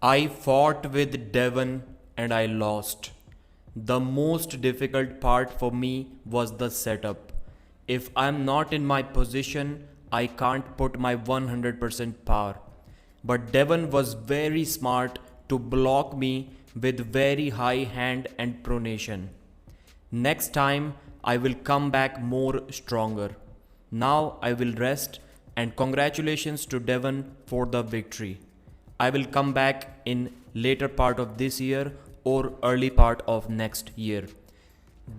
I fought with Devon and I lost. The most difficult part for me was the setup. If I'm not in my position, I can't put my 100% power. But Devon was very smart to block me with very high hand and pronation. Next time I will come back more stronger. Now I will rest and congratulations to Devon for the victory. I will come back in later part of this year or early part of next year.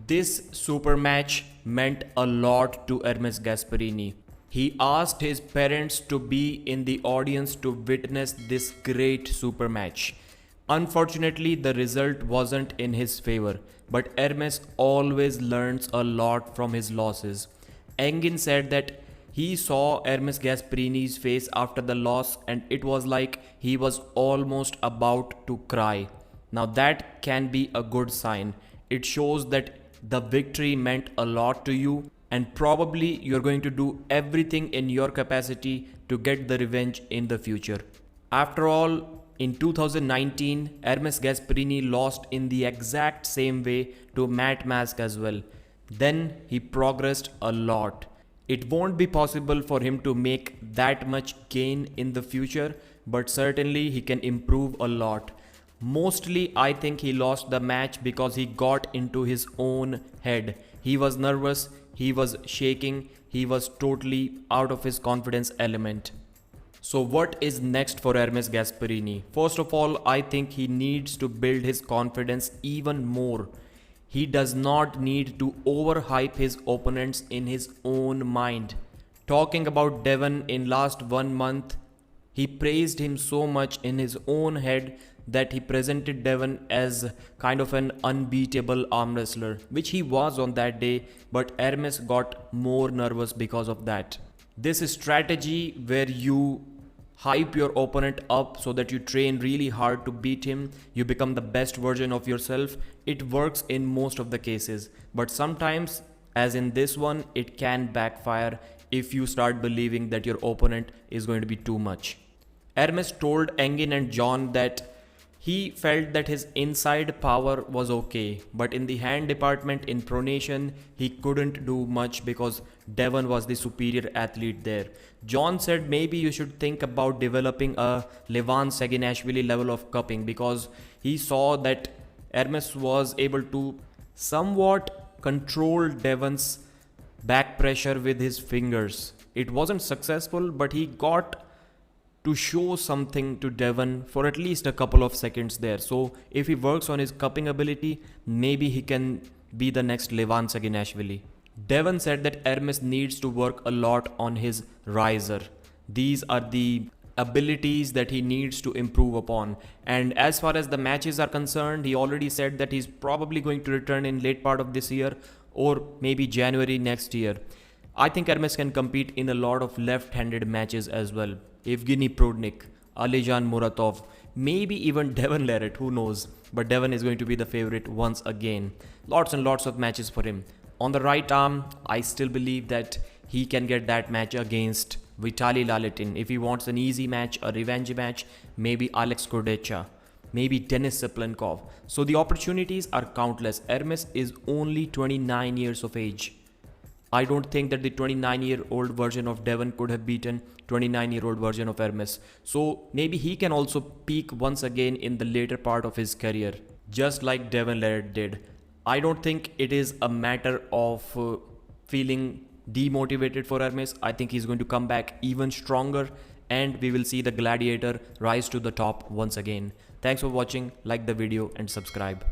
This super match meant a lot to Ermes Gasparini. He asked his parents to be in the audience to witness this great super match. Unfortunately, the result wasn't in his favor, but Ermes always learns a lot from his losses. Engin said that he saw Ermes Gasparini's face after the loss and it was like he was almost about to cry. Now that can be a good sign. It shows that the victory meant a lot to you and probably you're going to do everything in your capacity to get the revenge in the future. After all, in 2019, Ermes Gasparini lost in the exact same way to Matt Mask as well. Then he progressed a lot. It won't be possible for him to make that much gain in the future, but certainly he can improve a lot. Mostly, I think he lost the match because he got into his own head. He was nervous, he was shaking, he was totally out of his confidence element. So what is next for Ermes Gasparini? First of all, I think he needs to build his confidence even more. He does not need to overhype his opponents in his own mind. Talking about Devon in last 1 month, he praised him so much in his own head that he presented Devon as kind of an unbeatable arm wrestler, which he was on that day, but Ermes got more nervous because of that. This strategy where you hype your opponent up so that you train really hard to beat him, you become the best version of yourself, it works in most of the cases. But sometimes, as in this one, it can backfire if you start believing that your opponent is going to be too much. Ermes told Engin and John that he felt that his inside power was okay, but in the hand department in pronation, he couldn't do much because Devon was the superior athlete there. John said maybe you should think about developing a Levan Saginashvili level of cupping because he saw that Ermes was able to somewhat control Devon's back pressure with his fingers. It wasn't successful, but he got to show something to Devon for at least a couple of seconds there. So if he works on his cupping ability, maybe he can be the next Levan Saginashvili. Devon said that Ermes needs to work a lot on his riser. These are the abilities that he needs to improve upon. And as far as the matches are concerned, he already said that he's probably going to return in late part of this year or maybe January next year. I think Ermes can compete in a lot of left-handed matches as well. Evgeny Prodnik, Alijan Muratov, maybe even Devon Larratt, who knows. But Devon is going to be the favorite once again. Lots and lots of matches for him. On the right arm, I still believe that he can get that match against Vitaly Lalitin. If he wants an easy match, a revenge match, maybe Alex Kordecha, maybe Denis Saplenkov. So the opportunities are countless. Ermes is only 29 years of age. I don't think that the 29-year-old version of Devon could have beaten 29-year-old version of Ermes. So maybe he can also peak once again in the later part of his career, just like Devon Larratt did. I don't think it is a matter of feeling demotivated for Ermes. I think he's going to come back even stronger and we will see the gladiator rise to the top once again. Thanks for watching, like the video and subscribe.